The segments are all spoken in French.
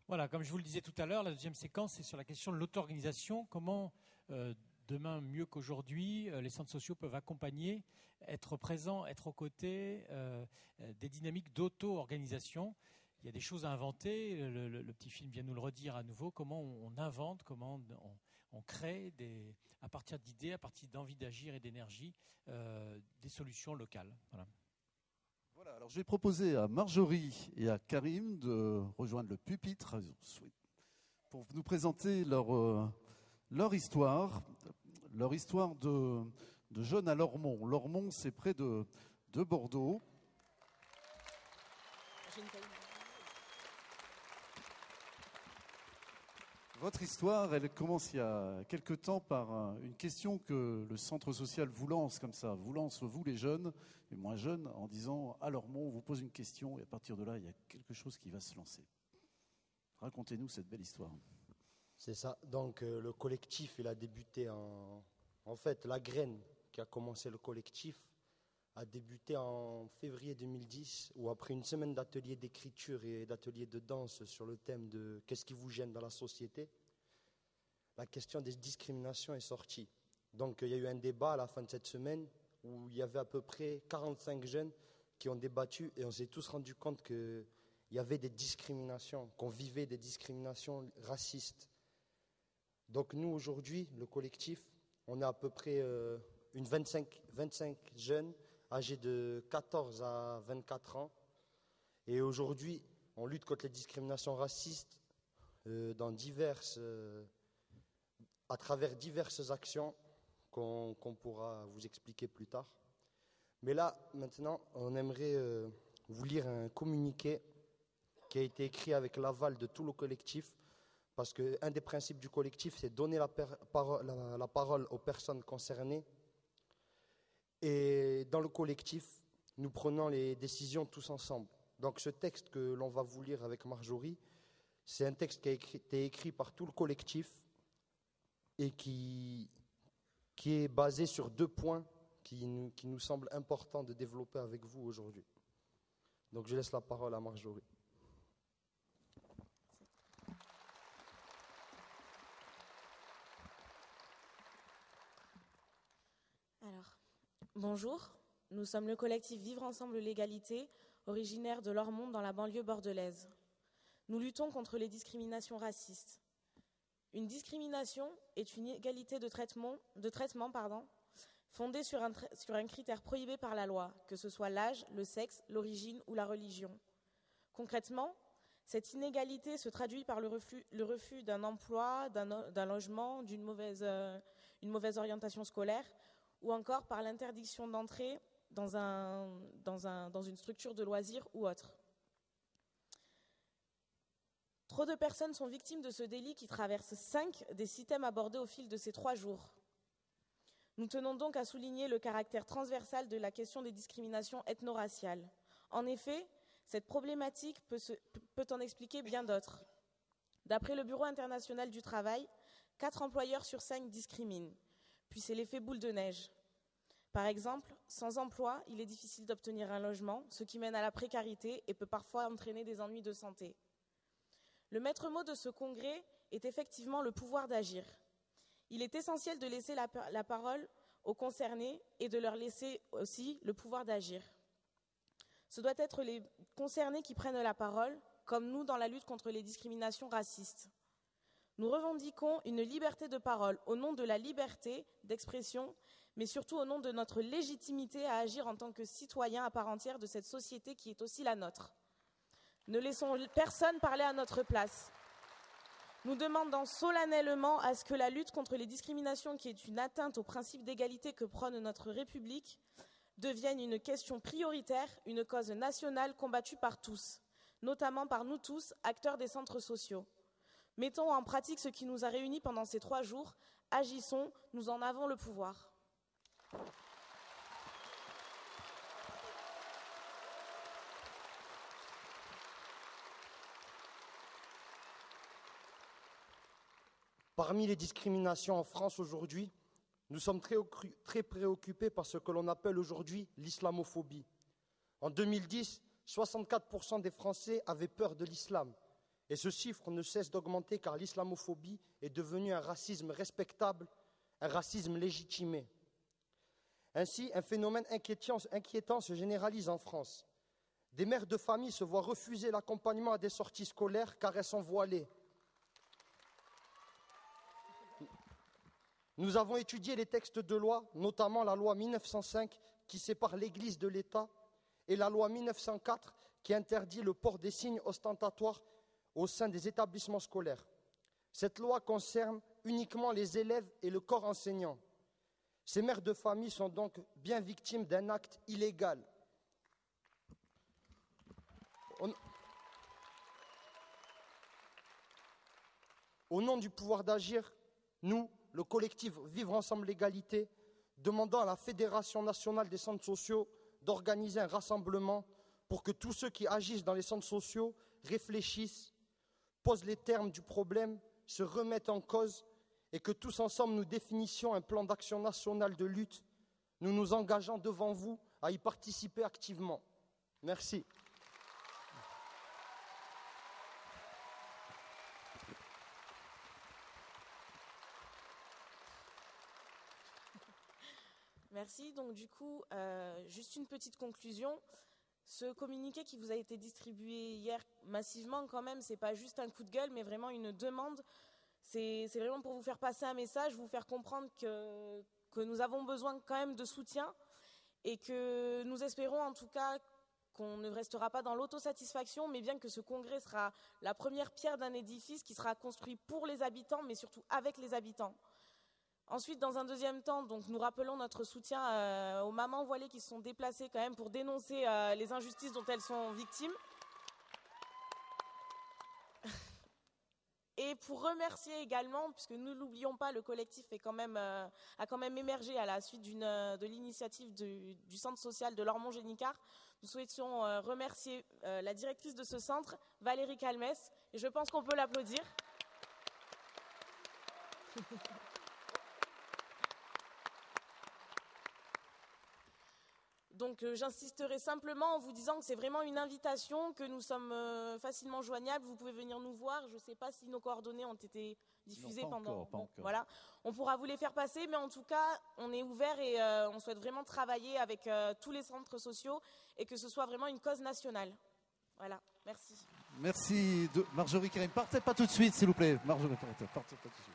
Voilà, comme je vous le disais tout à l'heure, la deuxième séquence, c'est sur la question de l'auto-organisation. Comment, demain, mieux qu'aujourd'hui, les centres sociaux peuvent accompagner, être présents, être aux côtés des dynamiques d'auto-organisation. Il y a des choses à inventer. Le petit film vient nous le redire à nouveau. Comment on invente, comment on crée à partir d'idées, à partir d'envie d'agir et d'énergie, des solutions locales. Voilà. Voilà, alors je vais proposer à Marjorie et à Karim de rejoindre le pupitre pour nous présenter leur histoire de jeunes à Lormont. Lormont, c'est près de Bordeaux. Votre histoire, elle commence il y a quelque temps par une question que le centre social vous lance comme ça. Vous lance, vous les jeunes et moins jeunes, en disant à Lormont, on vous pose une question et à partir de là, il y a quelque chose qui va se lancer. Racontez-nous cette belle histoire. C'est ça. Donc le collectif, il a débuté en fait, la graine qui a commencé le collectif a débuté en février 2010, où après une semaine d'ateliers d'écriture et d'ateliers de danse sur le thème de qu'est-ce qui vous gêne dans la société, la question des discriminations est sortie. Donc il y a eu un débat à la fin de cette semaine où il y avait à peu près 45 jeunes qui ont débattu et on s'est tous rendu compte qu'il y avait des discriminations, qu'on vivait des discriminations racistes. Donc nous aujourd'hui, le collectif, on est à peu près une 25 jeunes âgés de 14 à 24 ans. Et aujourd'hui, on lutte contre les discriminations racistes à travers diverses actions qu'on pourra vous expliquer plus tard. Mais là, maintenant, on aimerait vous lire un communiqué qui a été écrit avec l'aval de tout le collectif, parce qu'un des principes du collectif, c'est donner la parole aux personnes concernées. Et dans le collectif, nous prenons les décisions tous ensemble. Donc ce texte que l'on va vous lire avec Marjorie, c'est un texte qui a été écrit par tout le collectif et qui est basé sur 2 points qui nous semblent importants de développer avec vous aujourd'hui. Donc je laisse la parole à Marjorie. Bonjour, nous sommes le collectif Vivre Ensemble l'Égalité, originaire de Lormont dans la banlieue bordelaise. Nous luttons contre les discriminations racistes. Une discrimination est une égalité de traitement fondée sur un critère prohibé par la loi, que ce soit l'âge, le sexe, l'origine ou la religion. Concrètement, cette inégalité se traduit par le refus d'un emploi, d'un logement, une mauvaise orientation scolaire, ou encore par l'interdiction d'entrer dans une structure de loisirs ou autre. Trop de personnes sont victimes de ce délit qui traverse 5 des 6 thèmes abordés au fil de ces 3 jours. Nous tenons donc à souligner le caractère transversal de la question des discriminations ethno-raciales. En effet, cette problématique peut en expliquer bien d'autres. D'après le Bureau international du travail, 4 employeurs sur 5 discriminent. Puis c'est l'effet boule de neige. Par exemple, sans emploi, il est difficile d'obtenir un logement, ce qui mène à la précarité et peut parfois entraîner des ennuis de santé. Le maître mot de ce congrès est effectivement le pouvoir d'agir. Il est essentiel de laisser la parole aux concernés et de leur laisser aussi le pouvoir d'agir. Ce doit être les concernés qui prennent la parole, comme nous dans la lutte contre les discriminations racistes. Nous revendiquons une liberté de parole au nom de la liberté d'expression, mais surtout au nom de notre légitimité à agir en tant que citoyens à part entière de cette société qui est aussi la nôtre. Ne laissons personne parler à notre place. Nous demandons solennellement à ce que la lutte contre les discriminations, qui est une atteinte au principe d'égalité que prône notre République, devienne une question prioritaire, une cause nationale combattue par tous, notamment par nous tous, acteurs des centres sociaux. Mettons en pratique ce qui nous a réunis pendant ces 3 jours. Agissons, nous en avons le pouvoir. Parmi les discriminations en France aujourd'hui, nous sommes très préoccupés par ce que l'on appelle aujourd'hui l'islamophobie. En 2010, 64% des Français avaient peur de l'islam Et ce chiffre ne cesse d'augmenter car l'islamophobie est devenue un racisme respectable, un racisme légitimé. Ainsi, un phénomène inquiétant se généralise en France. Des mères de famille se voient refuser l'accompagnement à des sorties scolaires car elles sont voilées. Nous avons étudié les textes de loi, notamment la loi 1905 qui sépare l'Église de l'État et la loi 1904 qui interdit le port des signes ostentatoires au sein des établissements scolaires. Cette loi concerne uniquement les élèves et le corps enseignant. Ces mères de famille sont donc bien victimes d'un acte illégal. Au nom du pouvoir d'agir, nous, le collectif Vivre Ensemble l'Égalité, demandons à la Fédération nationale des centres sociaux d'organiser un rassemblement pour que tous ceux qui agissent dans les centres sociaux réfléchissent, posent les termes du problème, se remettent en cause et que tous ensemble nous définissions un plan d'action national de lutte. Nous nous engageons devant vous à y participer activement. Merci. Merci. Donc du coup, juste une petite conclusion. Ce communiqué qui vous a été distribué hier massivement, quand même, c'est pas juste un coup de gueule, mais vraiment une demande. C'est vraiment pour vous faire passer un message, vous faire comprendre que nous avons besoin quand même de soutien et que nous espérons en tout cas qu'on ne restera pas dans l'autosatisfaction, mais bien que ce congrès sera la première pierre d'un édifice qui sera construit pour les habitants, mais surtout avec les habitants. Ensuite, dans un deuxième temps, donc, nous rappelons notre soutien aux mamans voilées qui se sont déplacées quand même pour dénoncer les injustices dont elles sont victimes. Et pour remercier également, puisque nous ne l'oublions pas, le collectif a quand même émergé à la suite de l'initiative du centre social de Lormont-Génicard. Nous souhaitions remercier la directrice de ce centre, Valérie Calmès, et je pense qu'on peut l'applaudir. Donc j'insisterai simplement en vous disant que c'est vraiment une invitation, que nous sommes facilement joignables. Vous pouvez venir nous voir. Je ne sais pas si nos coordonnées ont été diffusées pendant. Pas encore. Voilà, on pourra vous les faire passer, mais en tout cas, on est ouvert et on souhaite vraiment travailler avec tous les centres sociaux et que ce soit vraiment une cause nationale. Voilà, merci. Merci Marjorie Karim. Partez pas tout de suite, s'il vous plaît. Marjorie, partez pas tout de suite.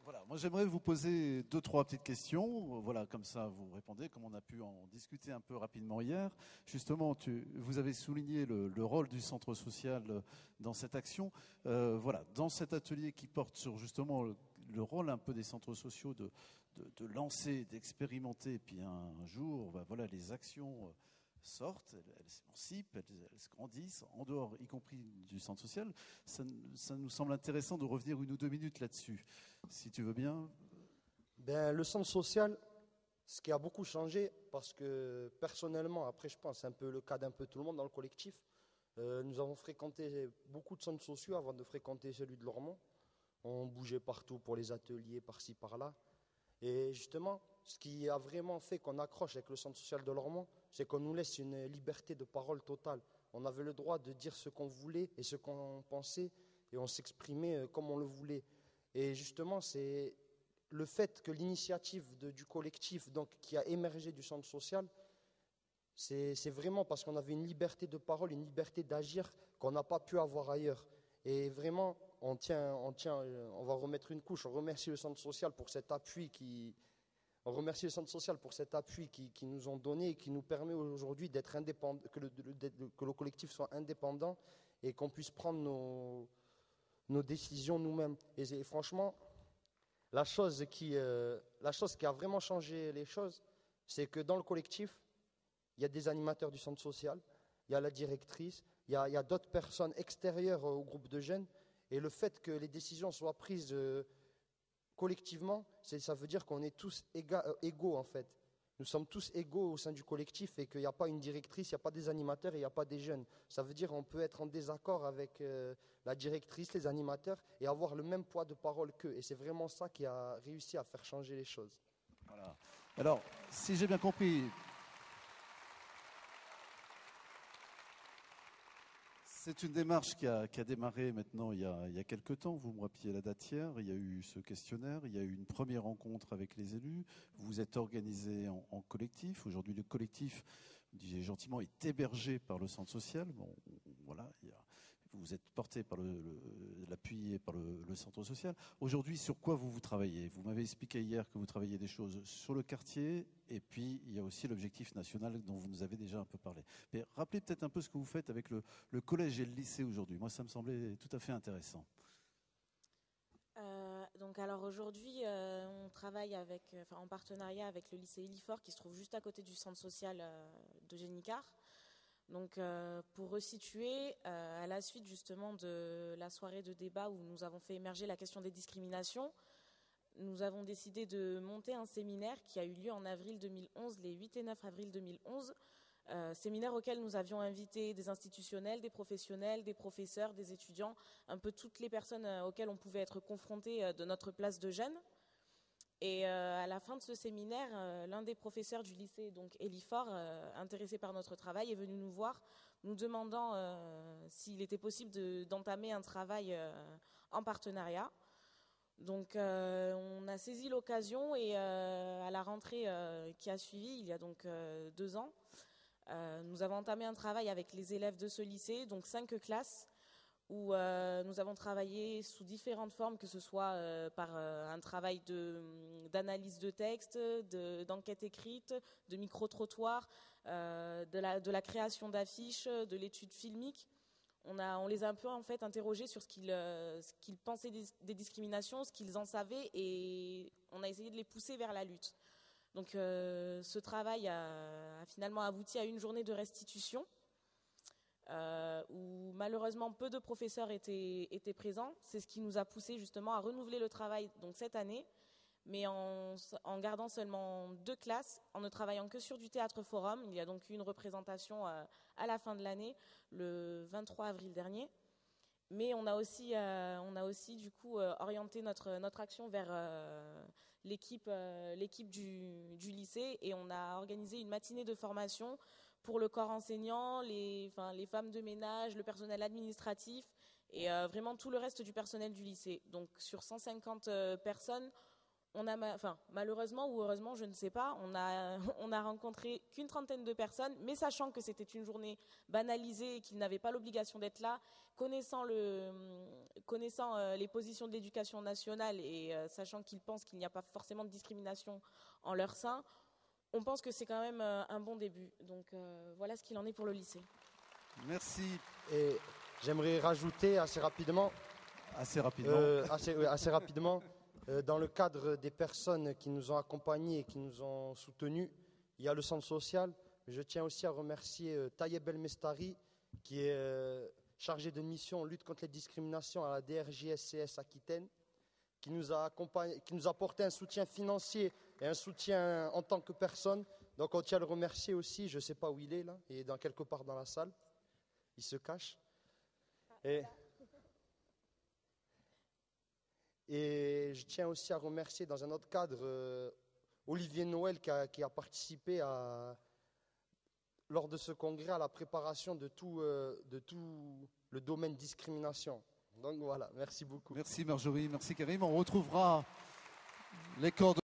Voilà, moi j'aimerais vous poser 2-3 petites questions. Voilà, comme ça vous répondez, comme on a pu en discuter un peu rapidement hier. Justement, vous avez souligné le rôle du centre social dans cette action. Voilà, dans cet atelier qui porte sur justement le rôle un peu des centres sociaux de lancer, d'expérimenter, et puis un jour, voilà, les actions sortent, elles s'émancipent, elles se grandissent, en dehors, y compris du centre social. Ça nous semble intéressant de revenir 1 ou 2 minutes là-dessus, si tu veux bien. Le centre social, ce qui a beaucoup changé, parce que personnellement, après je pense, c'est un peu le cas d'un peu tout le monde dans le collectif, nous avons fréquenté beaucoup de centres sociaux avant de fréquenter celui de Lormont. On bougeait partout pour les ateliers, par-ci, par-là. Et justement, ce qui a vraiment fait qu'on accroche avec le centre social de Lormont, c'est qu'on nous laisse une liberté de parole totale. On avait le droit de dire ce qu'on voulait et ce qu'on pensait, et on s'exprimait comme on le voulait. Et justement, c'est le fait que l'initiative du collectif donc, qui a émergé du centre social, c'est vraiment parce qu'on avait une liberté de parole, une liberté d'agir qu'on n'a pas pu avoir ailleurs. Et vraiment, on va remettre une couche. On remercie le centre social pour cet appui qui nous ont donné et qui nous permet aujourd'hui d'être indépendant, que le collectif soit indépendant et qu'on puisse prendre nos décisions nous-mêmes. Et franchement, la chose qui a vraiment changé les choses, c'est que dans le collectif, il y a des animateurs du centre social, il y a la directrice, il y a d'autres personnes extérieures au groupe de jeunes. Et le fait que les décisions soient prises collectivement, ça veut dire qu'on est tous égaux en fait. Nous sommes tous égaux au sein du collectif et qu'il n'y a pas une directrice, il n'y a pas des animateurs et il n'y a pas des jeunes. Ça veut dire qu'on peut être en désaccord avec la directrice, les animateurs et avoir le même poids de parole qu'eux. Et c'est vraiment ça qui a réussi à faire changer les choses. Voilà. Alors, si j'ai bien compris... C'est une démarche qui a démarré maintenant il y a quelques temps. Vous me rappeliez la date hier. Il y a eu ce questionnaire. Il y a eu une première rencontre avec les élus. Vous êtes organisé en collectif. Aujourd'hui, le collectif, disais gentiment, est hébergé par le centre social. Bon, voilà, vous êtes porté par l'appui par le centre social. Aujourd'hui, sur quoi vous travaillez? Vous m'avez expliqué hier que vous travaillez des choses sur le quartier, et puis il y a aussi l'objectif national dont vous nous avez déjà un peu parlé. Mais rappelez peut-être un peu ce que vous faites avec le collège et le lycée aujourd'hui. Moi, ça me semblait tout à fait intéressant. Donc alors aujourd'hui, on travaille en partenariat avec le lycée Elifort qui se trouve juste à côté du centre social de Génicard. Donc pour resituer, à la suite justement de la soirée de débat où nous avons fait émerger la question des discriminations, nous avons décidé de monter un séminaire qui a eu lieu en avril 2011, les 8 et 9 avril 2011, séminaire auquel nous avions invité des institutionnels, des professionnels, des professeurs, des étudiants, un peu toutes les personnes auxquelles on pouvait être confronté de notre place de jeunes. Et à la fin de ce séminaire, l'un des professeurs du lycée, donc Elifort, intéressé par notre travail, est venu nous voir, nous demandant s'il était possible d'entamer un travail en partenariat. Donc on a saisi l'occasion et à la rentrée qui a suivi, il y a donc 2 ans, nous avons entamé un travail avec les élèves de ce lycée, donc 5 classes, où nous avons travaillé sous différentes formes, que ce soit par un travail d'analyse de texte, d'enquête écrite, de micro-trottoir, de la création d'affiches, de l'étude filmique. On les a un peu en fait interrogés sur ce qu'ils pensaient des discriminations, ce qu'ils en savaient, et on a essayé de les pousser vers la lutte. Donc ce travail a finalement abouti à une journée de restitution, où malheureusement peu de professeurs étaient présents. C'est ce qui nous a poussé justement à renouveler le travail donc cette année, mais en gardant seulement 2 classes, en ne travaillant que sur du théâtre forum. Il y a donc eu une représentation à la fin de l'année, le 23 avril dernier. Mais on a aussi du coup orienté notre action vers l'équipe du lycée, et on a organisé une matinée de formation pour le corps enseignant, les femmes de ménage, le personnel administratif et vraiment tout le reste du personnel du lycée. Donc sur 150 personnes, on a malheureusement ou heureusement, je ne sais pas, on a rencontré qu'une trentaine de personnes, mais sachant que c'était une journée banalisée et qu'ils n'avaient pas l'obligation d'être là, connaissant les positions de l'éducation nationale et sachant qu'ils pensent qu'il n'y a pas forcément de discrimination en leur sein, on pense que c'est quand même un bon début. Donc voilà ce qu'il en est pour le lycée. Merci. Et j'aimerais rajouter assez rapidement. Dans le cadre des personnes qui nous ont accompagnés et qui nous ont soutenus, il y a le centre social. Je tiens aussi à remercier Tayeb El Mestari, qui est chargé de mission lutte contre les discriminations à la DRJSCS Aquitaine, qui nous a apporté un soutien financier et un soutien en tant que personne. Donc on tient à le remercier aussi. Je ne sais pas où il est là, il est quelque part dans la salle. Il se cache. Et je tiens aussi à remercier dans un autre cadre Olivier Noël qui a participé lors de ce congrès à la préparation de tout le domaine discrimination. Donc voilà, merci beaucoup. Merci Marjorie, merci Karim. On retrouvera les coordonnées.